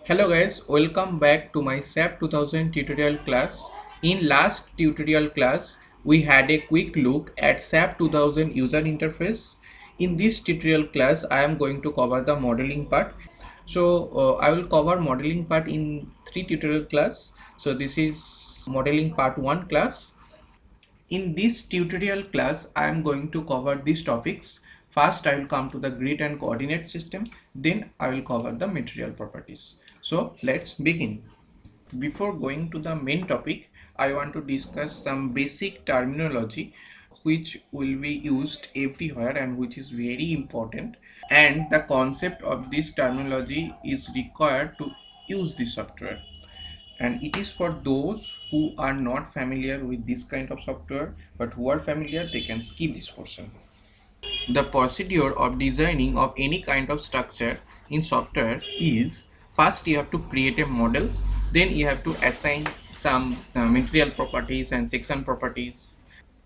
Hello guys, welcome back to my SAP 2000 tutorial class. In last tutorial class, we had a quick look at SAP 2000 user interface. In this tutorial class, I am going to cover the modeling part. I will cover modeling part in 3 tutorial class. So this is modeling part 1 class. In this tutorial class, I am going to cover these topics. First, I will come to the grid and coordinate system. Then I will cover the material properties. So let's begin. Before going to the main topic, I want to discuss some basic terminology which will be used everywhere and which is very important. And the concept of this terminology is required to use the software, and it is for those who are not familiar with this kind of software, but who are familiar, they can skip this portion. The procedure of designing of any kind of structure in software is, first you have to create a model, then you have to assign some material properties and section properties,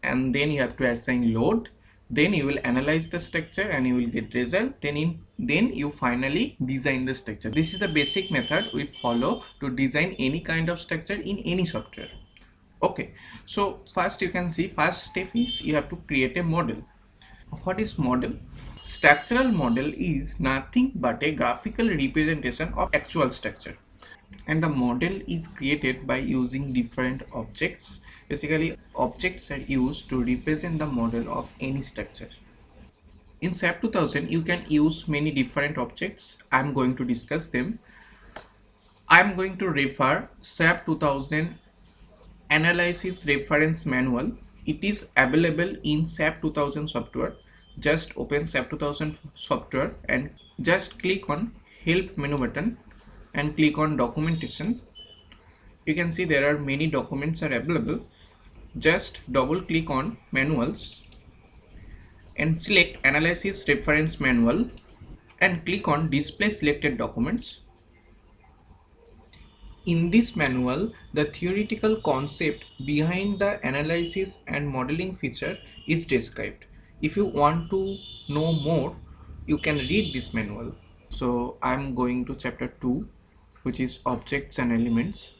and then you have to assign load, then you will analyze the structure and you will get result, then you finally design the structure. This is the basic method we follow to design any kind of structure in any software. Okay, so first you can see, first step is you have to create a model. What is model? Structural model is nothing but a graphical representation of actual structure, and the model is created by using different objects. Basically, objects are used to represent the model of any structure. In SAP 2000, you can use many different objects. I'm going to discuss them. I'm going to refer SAP 2000 Analysis Reference Manual. It is available in SAP 2000 software. Just open SAP 2000 software and just click on Help menu button and click on Documentation. You can see there are many documents are available. Just double click on Manuals and select Analysis Reference Manual and click on Display Selected Documents. In this manual, the theoretical concept behind the analysis and modeling feature is described. If you want to know more, you can read this manual. So I'm going to chapter 2, which is objects and elements.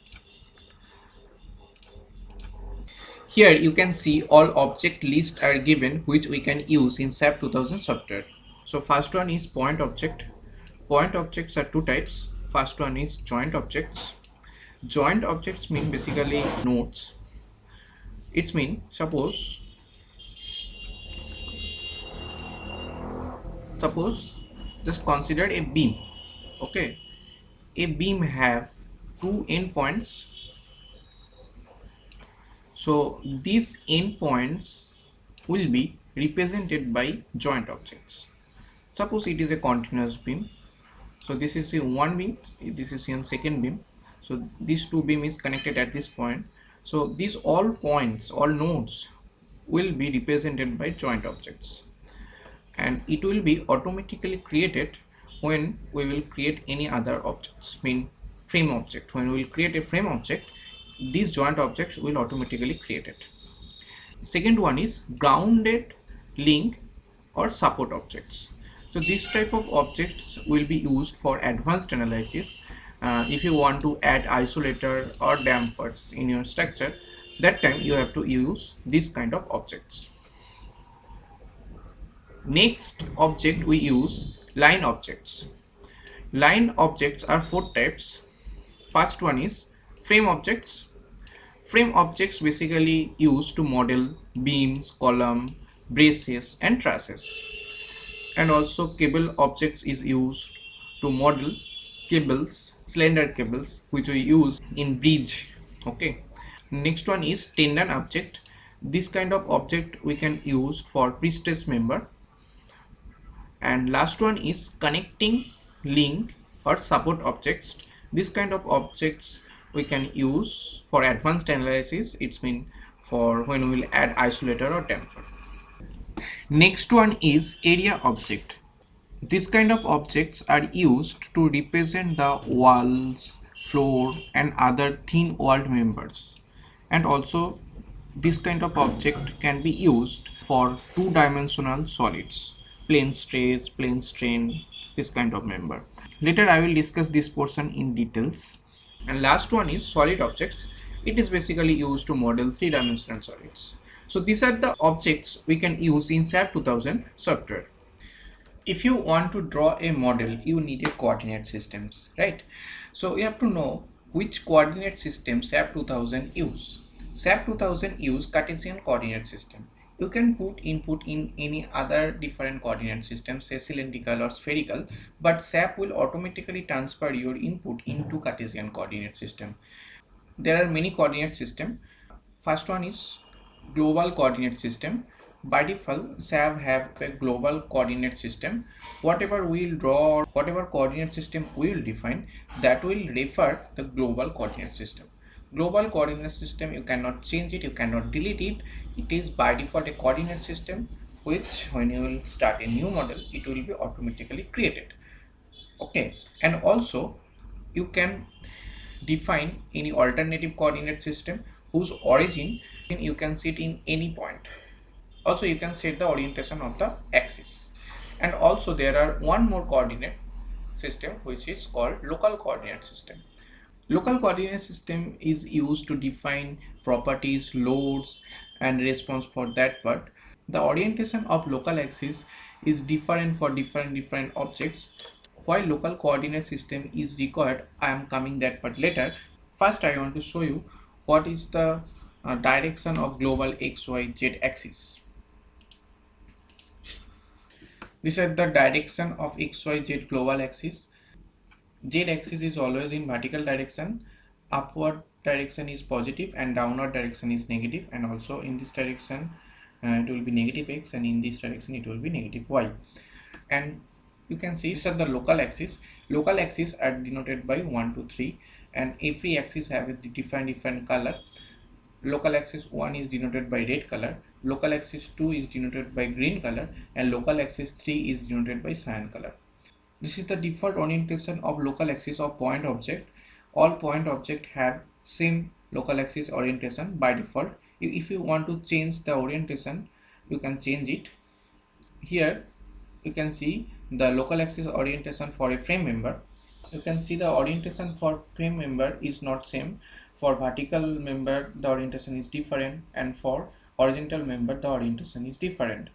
Here you can see all object lists are given which we can use in SAP 2000 software. So first one is point object. Point objects are two types. First one is joint objects. Joint objects mean basically nodes. It's mean suppose just consider a beam. Okay, a beam have two endpoints. So these endpoints will be represented by joint objects. Suppose it is a continuous beam. So this is the one beam, this is the second beam. So these two beam is connected at this point. So these all points, all nodes will be represented by joint objects, and it will be automatically created when we will create any other objects, mean frame object. When we will create a frame object, these joint objects will automatically create it. Second one is grounded link or support objects. So this type of objects will be used for advanced analysis. If you want to add isolator or dampers in your structure, that time you have to use this kind of objects. Next object we use line objects. Line objects are four types. First one is frame objects. Frame objects basically used to model beams, column, braces and trusses. And also cable objects is used to model cables, slender cables, which we use in bridge. Okay. Next one is tendon object. This kind of object we can use for pre-stress member. And last one is connecting link or support objects. This kind of objects we can use for advanced analysis. It's mean for when we will add isolator or damper. Next one is area object. This kind of objects are used to represent the walls, floor and other thin walled members. And also this kind of object can be used for two-dimensional solids, plane stress, plane strain, this kind of member. Later I will discuss this portion in details. And last one is solid objects. It is basically used to model three-dimensional solids. So these are the objects we can use in SAP 2000 software. If you want to draw a model, you need a coordinate systems, right? So you have to know which coordinate system SAP 2000 use. SAP 2000 use Cartesian coordinate system. You can put input in any other different coordinate system, say cylindrical or spherical, but SAP will automatically transfer your input into Cartesian coordinate system. There are many coordinate system. First one is global coordinate system. By default, SAP have a global coordinate system. Whatever we will draw or whatever coordinate system we will define, that will refer the global coordinate system. Global coordinate system, you cannot change it, you cannot delete it. It is by default a coordinate system which when you will start a new model, it will be automatically created. Okay, and also you can define any alternative coordinate system whose origin you can set in any point. Also you can set the orientation of the axis. And also there are one more coordinate system which is called local coordinate system. Local coordinate system is used to define properties, loads and response for that part. The orientation of local axis is different for different objects. While local coordinate system is required, I am coming that part later. First I want to show you what is the direction of global XYZ axis. This is the direction of XYZ global axis. Z axis is always in vertical direction, upward direction is positive and downward direction is negative, and also in this direction it will be negative x, and in this direction it will be negative y. And you can see these are the local axis. Local axis are denoted by 1 to 3, and every axis have a different color. Local axis 1 is denoted by red color, local axis 2 is denoted by green color, and local axis 3 is denoted by cyan color. This is the default orientation of local axis of point object. All point object have same local axis orientation by default. If you want to change the orientation, you can change it. Here you can see the local axis orientation for a frame member. You can see the orientation for frame member is not same. For vertical member the orientation is different, and for horizontal member the orientation is different.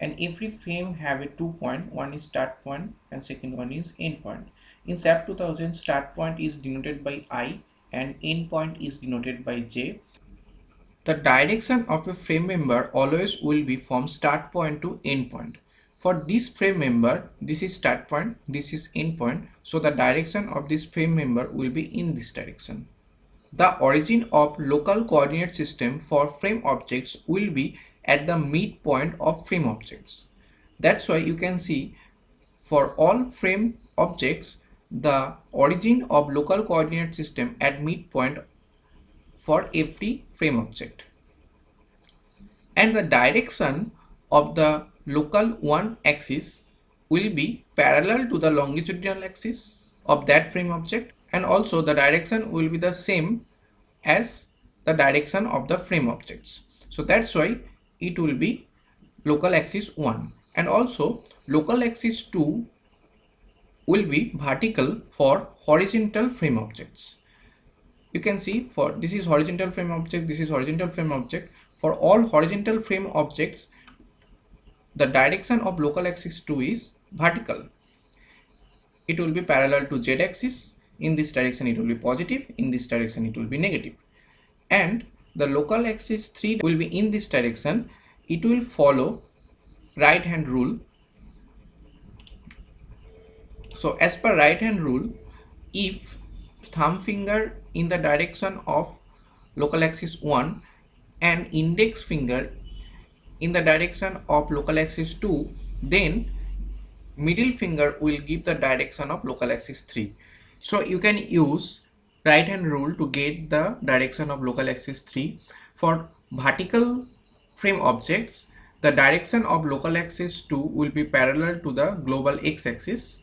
And every frame have a 2 point, one is start point and second one is end point. In SAP 2000, start point is denoted by I and end point is denoted by J. The direction of a frame member always will be from start point to end point. For this frame member, this is start point, this is end point, so the direction of this frame member will be in this direction. The origin of local coordinate system for frame objects will be at the midpoint of frame objects. That's why you can see for all frame objects the origin of local coordinate system at midpoint for every frame object. And the direction of the local one axis will be parallel to the longitudinal axis of that frame object, and also the direction will be the same as the direction of the frame objects. So that's why it will be local axis 1, and also local axis 2 will be vertical for horizontal frame objects. You can see for this is horizontal frame object, this is horizontal frame object. For all horizontal frame objects, the direction of local axis 2 is vertical. It will be parallel to Z axis. In this direction it will be positive, in this direction it will be negative. And the local axis 3 will be in this direction. It will follow right hand rule. So as per right hand rule, if thumb finger in the direction of local axis 1 and index finger in the direction of local axis 2, then middle finger will give the direction of local axis 3. So you can use right hand rule to get the direction of local axis 3. For vertical frame objects, the direction of local axis 2 will be parallel to the global x axis.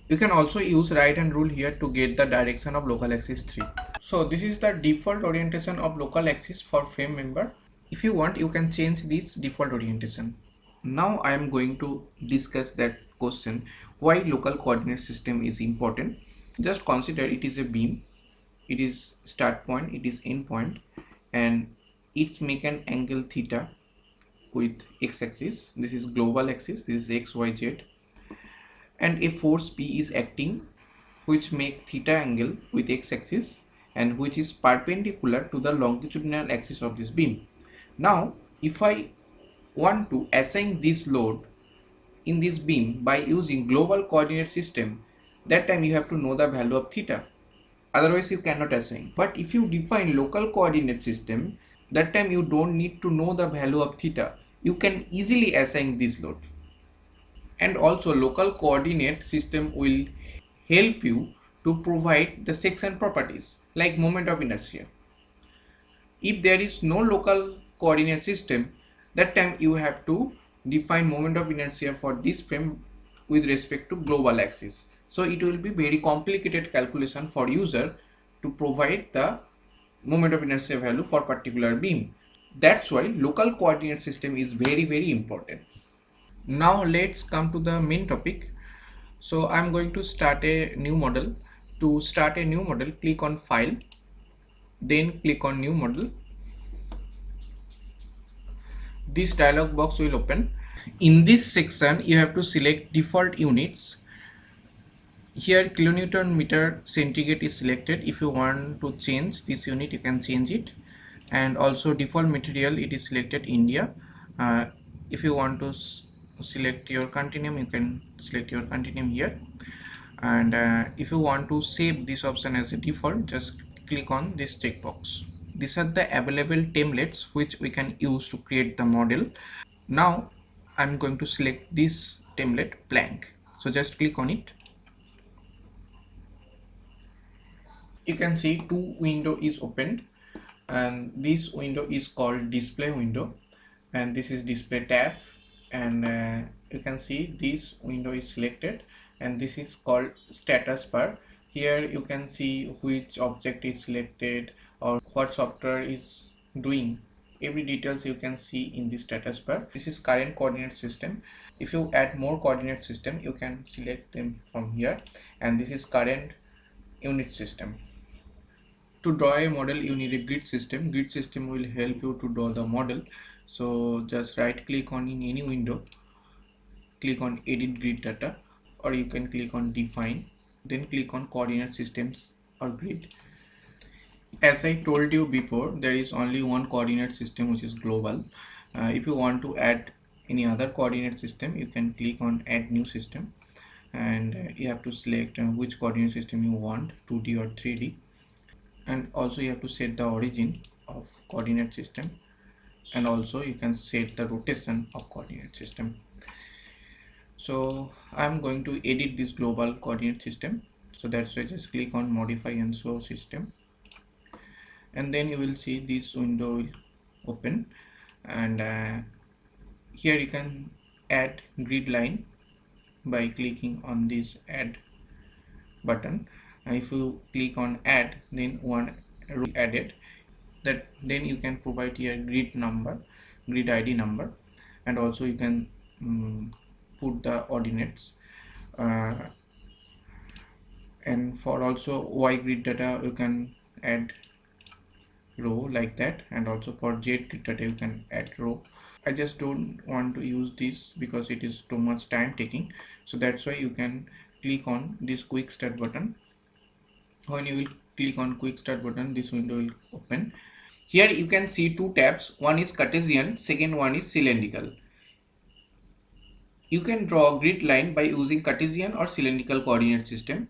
You can also use right hand rule here to get the direction of local axis 3. So this is the default orientation of local axis for frame member. If you want, you can change this default orientation. Now I am going to discuss that question why local coordinate system is important. Just consider it is a beam, it is start point, it is end point, and it's make an angle theta with x-axis. This is global axis, this is x, y, z, and a force P is acting which make theta angle with x-axis and which is perpendicular to the longitudinal axis of this beam. Now if I want to assign this load in this beam by using global coordinate system, that time you have to know the value of theta, otherwise you cannot assign. But if you define local coordinate system, that time you don't need to know the value of theta, you can easily assign this load. And also local coordinate system will help you to provide the section properties like moment of inertia. If there is no local coordinate system, that time you have to define moment of inertia for this frame with respect to global axis. So it will be very complicated calculation for user to provide the moment of inertia value for particular beam. That's why local coordinate system is very important. Now let's come to the main topic. So I'm going to start a new model. To start a new model, click on file, then click on new model. This dialog box will open. In this section you have to select default units. Here kilonewton meter centigrade is selected. If you want to change this unit, you can change it. And also default material, it is selected India. If you want to select your continuum, you can select your continuum here. And if you want to save this option as a default, just click on this checkbox. These are the available templates which we can use to create the model. Now I'm going to select this template blank, so just click on it. You can see two window is opened, and this window is called display window, and this is display tab, and you can see this window is selected, and this is called status bar. Here you can see which object is selected or what software is doing. Every details you can see in the status bar. This is current coordinate system. If you add more coordinate system, you can select them from here, and this is current unit system. To draw a model, you need a grid system. Grid system will help you to draw the model. So just right click on in any window, click on edit grid data, or you can click on define, then click on coordinate systems or grid. As I told you before, there is only one coordinate system which is global. If you want to add any other coordinate system, you can click on add new system, and you have to select which coordinate system you want, 2D or 3D. And also you have to set the origin of coordinate system, and also you can set the rotation of coordinate system. So I'm going to edit this global coordinate system, so that's why just click on modify and show system, and then you will see this window will open, and here you can add grid line by clicking on this add button. If you click on add, then one row added, that then you can provide here grid number, grid ID number, and also you can put the ordinates, and for also Y grid data you can add row like that, and also for Z grid data you can add row. I just don't want to use this because it is too much time taking, so that's why you can click on this quick start button. When you will click on quick start button, this window will open. Here you can see two tabs, one is Cartesian, second one is cylindrical. You can draw a grid line by using Cartesian or cylindrical coordinate system.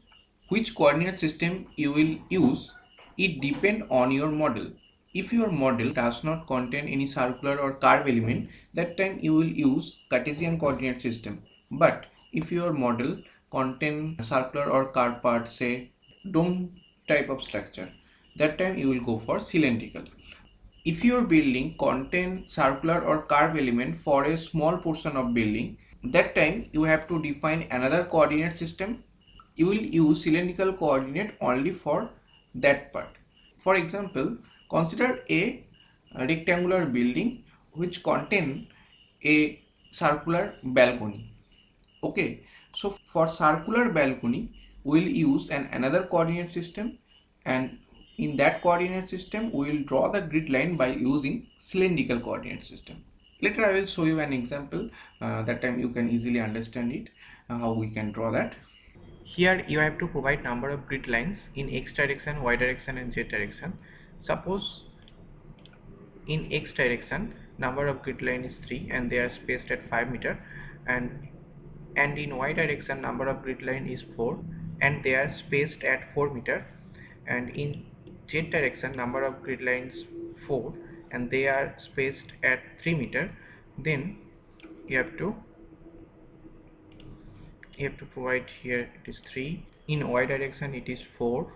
Which coordinate system you will use, it depends on your model. If your model does not contain any circular or curve element, that time you will use Cartesian coordinate system. But if your model contain circular or curve part, say dome type of structure, that time you will go for cylindrical. If your building contain circular or curve element for a small portion of building, that time you have to define another coordinate system. You will use cylindrical coordinate only for that part. For example, consider a rectangular building which contain a circular balcony. Okay, For circular balcony, we will use another coordinate system, and in that coordinate system we will draw the grid line by using cylindrical coordinate system. Later I will show you an example, that time you can easily understand it, how we can draw that. Here you have to provide number of grid lines in x direction, y direction and z direction. Suppose in x direction number of grid line is 3 and they are spaced at 5 meter, and in y direction number of grid line is 4 and they are spaced at 4 meter, and in z direction number of grid lines 4 and they are spaced at 3 meter. Then you have to provide here it is 3, in y direction it is 4,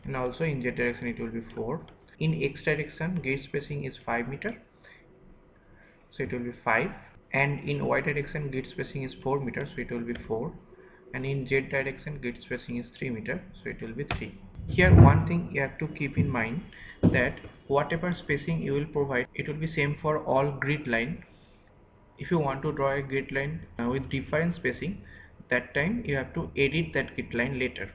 and also in z direction it will be 4. In x direction grid spacing is 5 meter, so it will be 5, and in y direction grid spacing is 4 meters, so it will be 4, and in z direction grid spacing is 3 meter, so it will be 3. Here one thing you have to keep in mind, that whatever spacing you will provide, it will be same for all grid line. If you want to draw a grid line with different spacing, that time you have to edit that grid line later.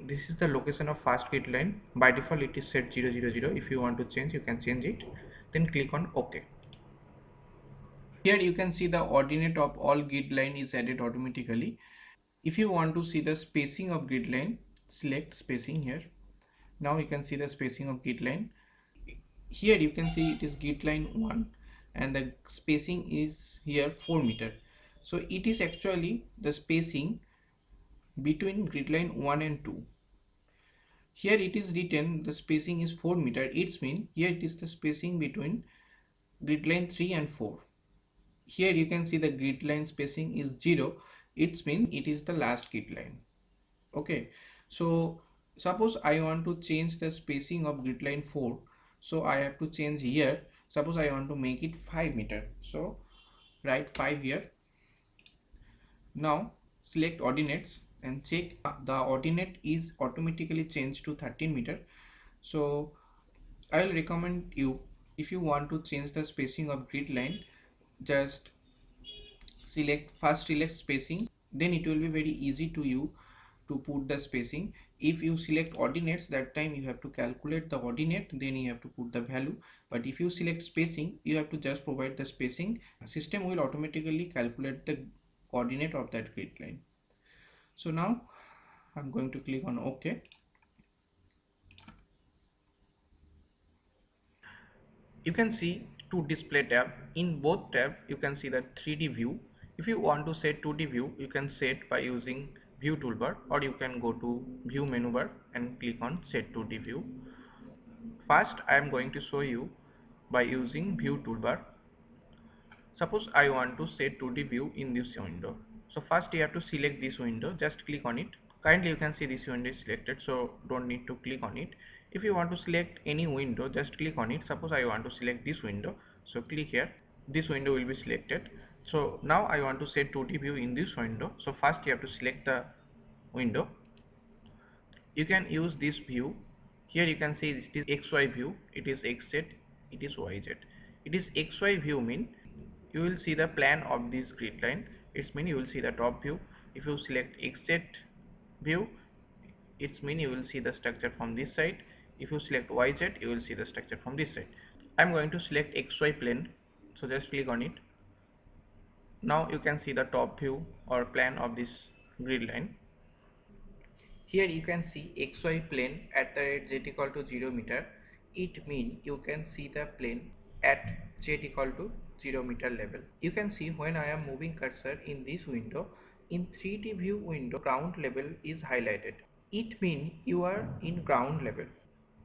This is the location of first grid line. By default it is set 0 0 0. If you want to change, you can change it, then click on OK. Here you can see the ordinate of all grid line is added automatically. If you want to see the spacing of grid line, select spacing here. Now you can see the spacing of grid line. Here you can see it is grid line 1 and the spacing is here 4 meter. So it is actually the spacing between grid line 1 and 2. Here it is written the spacing is 4 meter. It means here it is the spacing between grid line 3 and 4. Here you can see the grid line spacing is 0. It means it is the last grid line. Okay, so suppose I want to change the spacing of grid line 4, so I have to change here. Suppose I want to make it 5 meter, so write 5 here. Now select ordinates and check the ordinate is automatically changed to 13 meter. So I will recommend you, if you want to change the spacing of grid line, just select spacing, then it will be very easy to you to put the spacing. If you select ordinates, that time you have to calculate the ordinate, then you have to put the value. But if you select spacing, you have to just provide the spacing. System will automatically calculate the coordinate of that grid line. So now I'm going to click on OK. You can see two display tab. In both tab you can see the 3D view. If you want to set 2D view, you can set by using view toolbar, or you can go to view menu bar and click on set 2D view. First I am going to show you by using view toolbar. Suppose I want to set 2D view in this window. So first you have to select this window, just click on it. Currently you can see this window is selected, so don't need to click on it. If you want to select any window, just click on it. Suppose I want to select this window, so click here. This window will be selected. So now I want to set 2D view in this window. So first you have to select the window. You can use this view. Here you can see it is XY view, it is XZ, it is YZ. It is XY view mean you will see the plan of this grid line. It means you will see the top view. If you select XZ view, it means you will see the structure from this side. If you select YZ, you will see the structure from this side. I'm going to select XY plane, so just click on it. Now you can see the top view or plan of this grid line. Here you can see XY plane at the rate z equal to 0 meter. It means you can see the plane at z equal to 0 meter level. You can see when I am moving cursor in this window, in 3D view window ground level is highlighted. It means you are in ground level.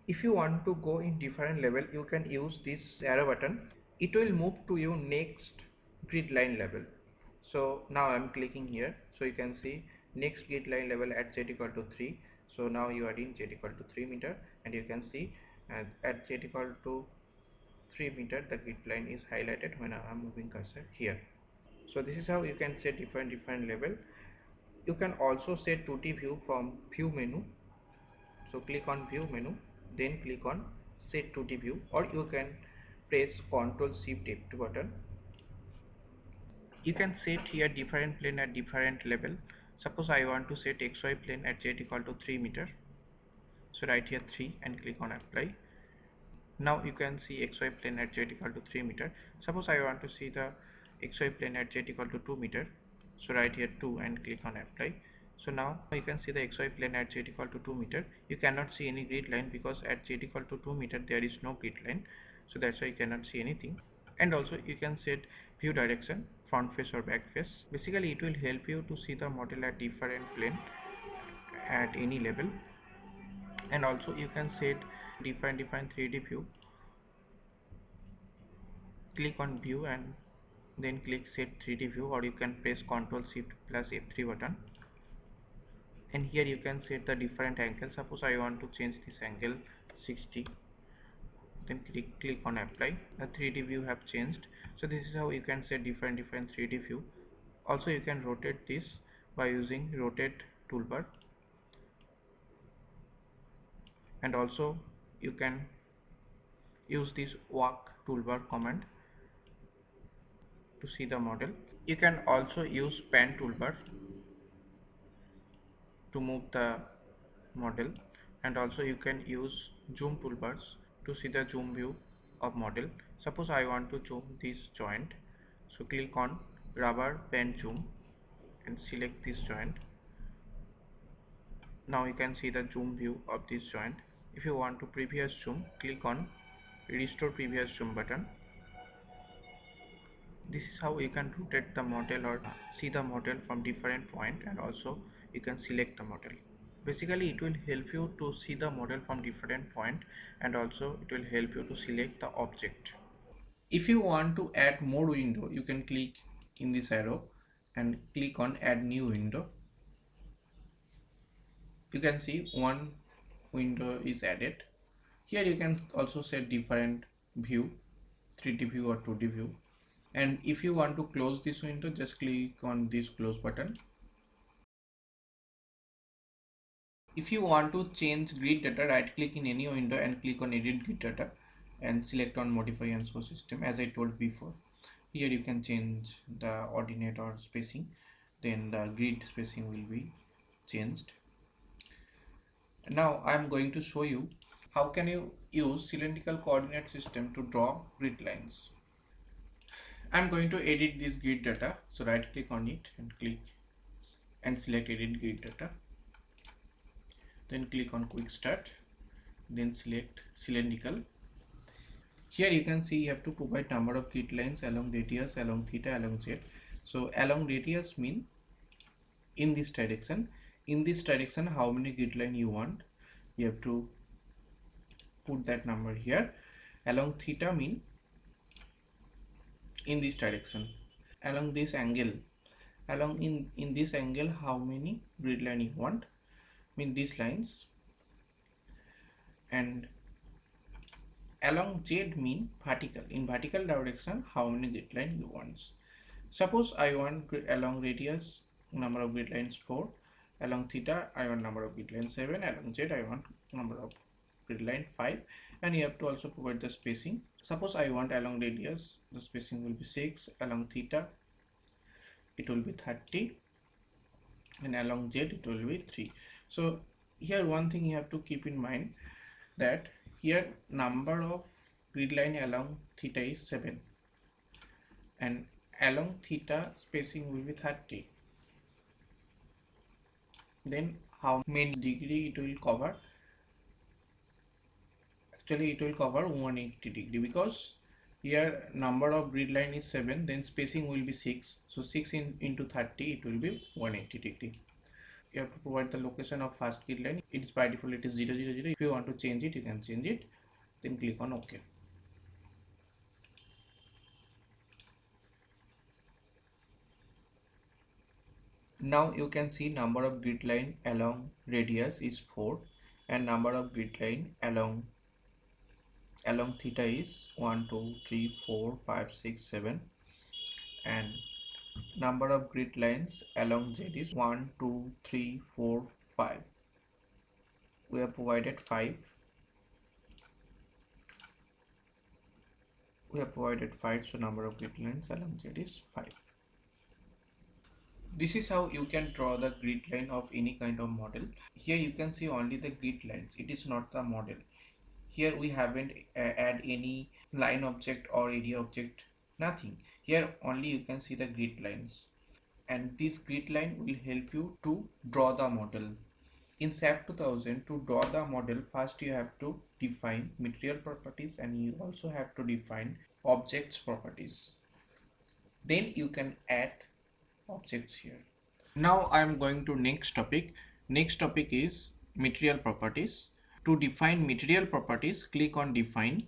If you want to go in different level, you can use this arrow button. It will move to your next grid line level. So now I'm clicking here, so you can see next grid line level at z equal to 3. So now you are in z equal to 3 meter, and you can see at z equal to 3 meter the grid line is highlighted when I am moving cursor here. So this is how you can set different level. You can also set 2D view from view menu. So click on view menu, then click on set 2D view, or you can press Ctrl Shift F2 button. You can set here different plane at different level. Suppose I want to set xy plane at z equal to 3 meter. So write here 3 and click on apply. Now you can see xy plane at z equal to 3 meter. Suppose I want to see the xy plane at z equal to 2 meter. So write here 2 and click on apply. So now you can see the xy plane at z equal to 2 meter. You cannot see any grid line because at z equal to 2 meter there is no grid line. So that's why you cannot see anything. And also you can set view direction, front face or back face. Basically it will help you to see the model at different plane at any level. And also you can set define 3D view. Click on view and then click set 3D view, or you can press Ctrl Shift plus F3 button, and here you can set the different angles. Suppose I want to change this angle 60, then click on apply. The 3D view have changed. So this is how you can set different 3D view. Also you can rotate this by using rotate toolbar, and also you can use this walk toolbar command to see the model. You can also use pan toolbar to move the model, and also you can use zoom toolbars to see the zoom view of model. Suppose I want to zoom this joint, so click on rubber band zoom and select this joint. Now you can see the zoom view of this joint. If you want to previous zoom, click on restore previous zoom button. This is how you can rotate the model or see the model from different point, and also you can select the model. Basically it will help you to see the model from different point, and also it will help you to select the object. If you want to add more window, you can click in this arrow and click on add new window. You can see one window is added. Here you can also set different view, 3D view or 2D view. And if you want to close this window, just click on this close button. If you want to change grid data, right click in any window and click on edit grid data and select on modify and show system. As I told before, here you can change the ordinate or spacing, then the grid spacing will be changed. Now I am going to show you how can you use cylindrical coordinate system to draw grid lines. I am going to edit this grid data, so right click on it and click and select edit grid data, then click on quick start, then select cylindrical. Here you can see you have to provide number of grid lines along radius, along theta, along z. So along radius mean in this direction. In this direction, how many grid line you want, you have to put that number here. Along theta mean in this direction. Along this angle, along in this angle, how many grid line you want, mean these lines. And along z mean vertical, in vertical direction, how many grid line you want. Suppose I want along radius number of grid lines 4, along theta I want number of grid lines 7, along z I want number of grid line 5, and you have to also provide the spacing. Suppose I want along radius, the spacing will be 6, along theta it will be 30, and along z it will be 3. So here one thing you have to keep in mind, that here number of grid line along theta is 7 and along theta spacing will be 30. Then how many degree it will cover? Actually it will cover 180 degree, because here number of grid line is 7, then spacing will be 6, so 6 into 30 it will be 180 degree. You have to provide the location of first grid line. It is by default it is 0 0 0. If you want to change it, you can change it, then click on OK. Now you can see number of grid line along radius is 4 and number of grid line along theta is 1 2 3 4 5 6 7, and number of grid lines along z is 1 2 3 4 5. We have provided 5. So number of grid lines along z is 5. This is how you can draw the grid line of any kind of model. Here you can see only the grid lines, it is not the model. Here we haven't add any line object or area object, nothing. Here only you can see the grid lines, and this grid line will help you to draw the model. In SAP 2000, to draw the model, first you have to define material properties and you also have to define objects properties. Then you can add objects here. Now I am going to next topic. Next topic is material properties. To define material properties, click on define,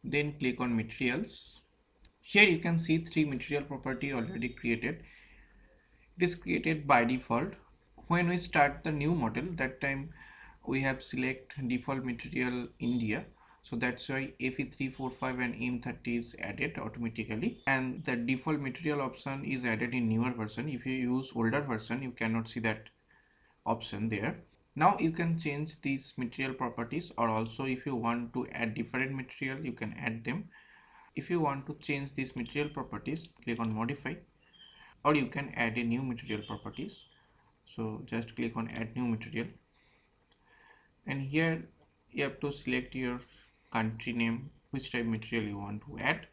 then click on materials. Here you can see three material property already created. It is created by default. When we start the new model, that time we have select default material India, so that's why FE345 and M30 is added automatically, and the default material option is added in newer version. If you use older version, you cannot see that option there. Now you can change these material properties, or also if you want to add different material, you can add them. If you want to change these material properties, click on modify, or you can add a new material properties. So just click on add new material, and here you have to select your country name, which type material you want to add,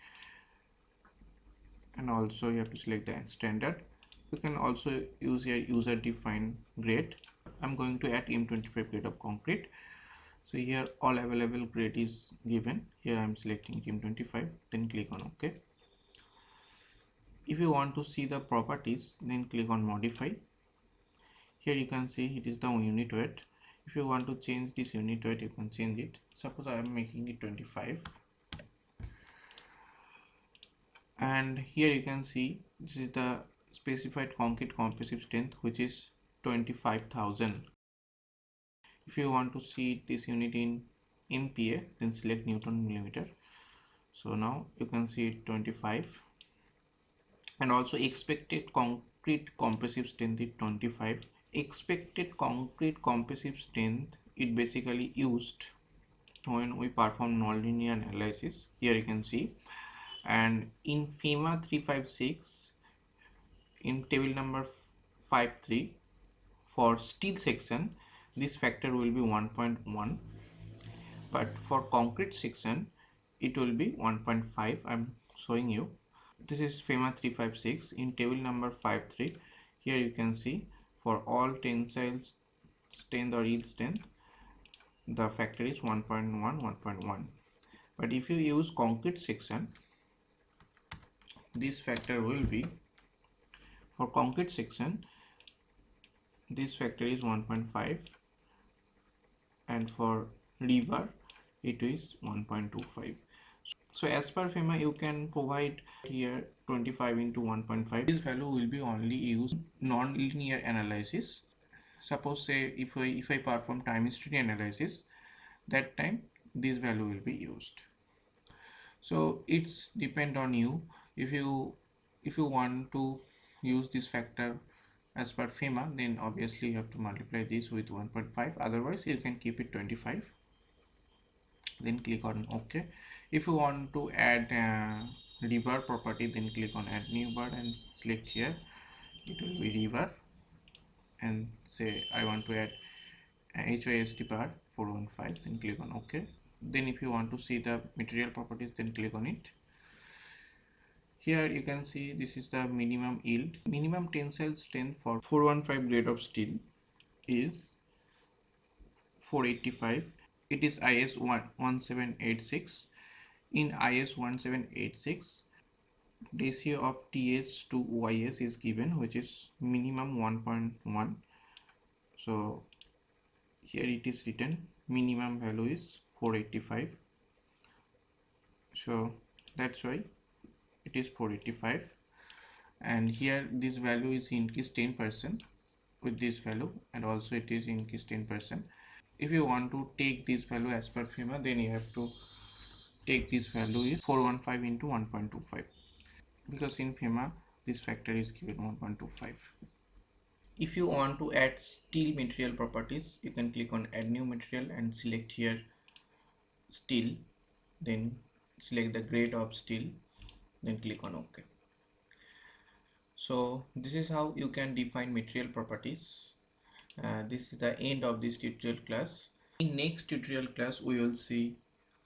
and also you have to select the standard. You can also use your user defined grade. I'm going to add M25 grade of concrete, so here all available grade is given. Here I'm selecting M25, then click on OK. If you want to see the properties, then click on modify. Here you can see it is the unit weight. If you want to change this unit weight, you can change it. Suppose I am making it 25, and here you can see this is the specified concrete compressive strength, which is 25,000. If you want to see this unit in MPa, then select Newton millimeter. So now you can see it 25, and also expected concrete compressive strength is 25. Expected concrete compressive strength it basically used when we perform nonlinear analysis. Here you can see, and in FEMA 356 in table number 53 for steel section, this factor will be 1.1, but for concrete section it will be 1.5. I'm showing you. This is FEMA 356 in table number 53. Here you can see for all tensile strength or yield strength, the factor is 1.1, 1.1. But if you use concrete section, this factor will be, for concrete section, this factor is 1.5, and for river it is 1.25. So as per FEMA, you can provide here 25 into 1.5. This value will be only used non-linear analysis. Suppose say if I perform time history analysis, that time this value will be used. So it's depend on you. If you want to use this factor as per FEMA, then obviously you have to multiply this with 1.5. Otherwise you can keep it 25, then click on OK. If you want to add river property, then click on add new bar and select here, it will be river, and say I want to add HOST bar 415, then click on OK. Then if you want to see the material properties, then click on it. Here you can see this is the minimum yield. Minimum tensile strength for 415 grade of steel is 485. It is IS 1786. In IS 1786, ratio of TS to YS is given, which is minimum 1.1. So here it is written minimum value is 485. So that's why it is 485, and here this value is increased 10% with this value, and also it is increased 10%. If you want to take this value as per FEMA, then you have to take this value is 415 into 1.25, because in FEMA this factor is given 1.25. If you want to add steel material properties, you can click on add new material and select here steel, then select the grade of steel, then click on OK. So this is how you can define material properties. This is the end of this tutorial class. In next tutorial class we will see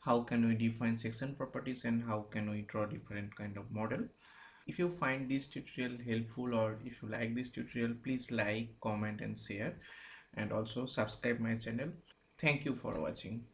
how can we define section properties and how can we draw different kind of model. If you find this tutorial helpful or if you like this tutorial, please like, comment and share, and also subscribe my channel. Thank you for watching.